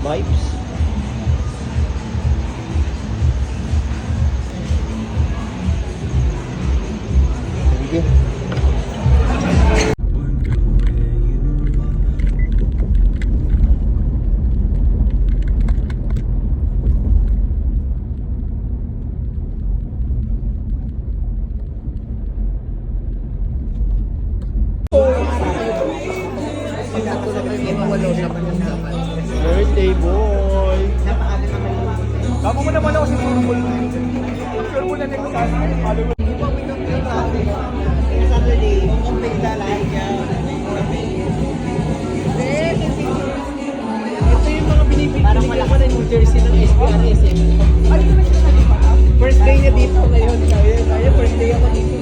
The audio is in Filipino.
vibes. Sige. Birthday boy! Bago mo naman ako sa Google. Sure mo na next time. Saturday, complete na lahat niya. Ito yung mga binibigyan mo na New Jersey ng SPRS eh. First day niya dito ngayon. Ayun, first day ako dito.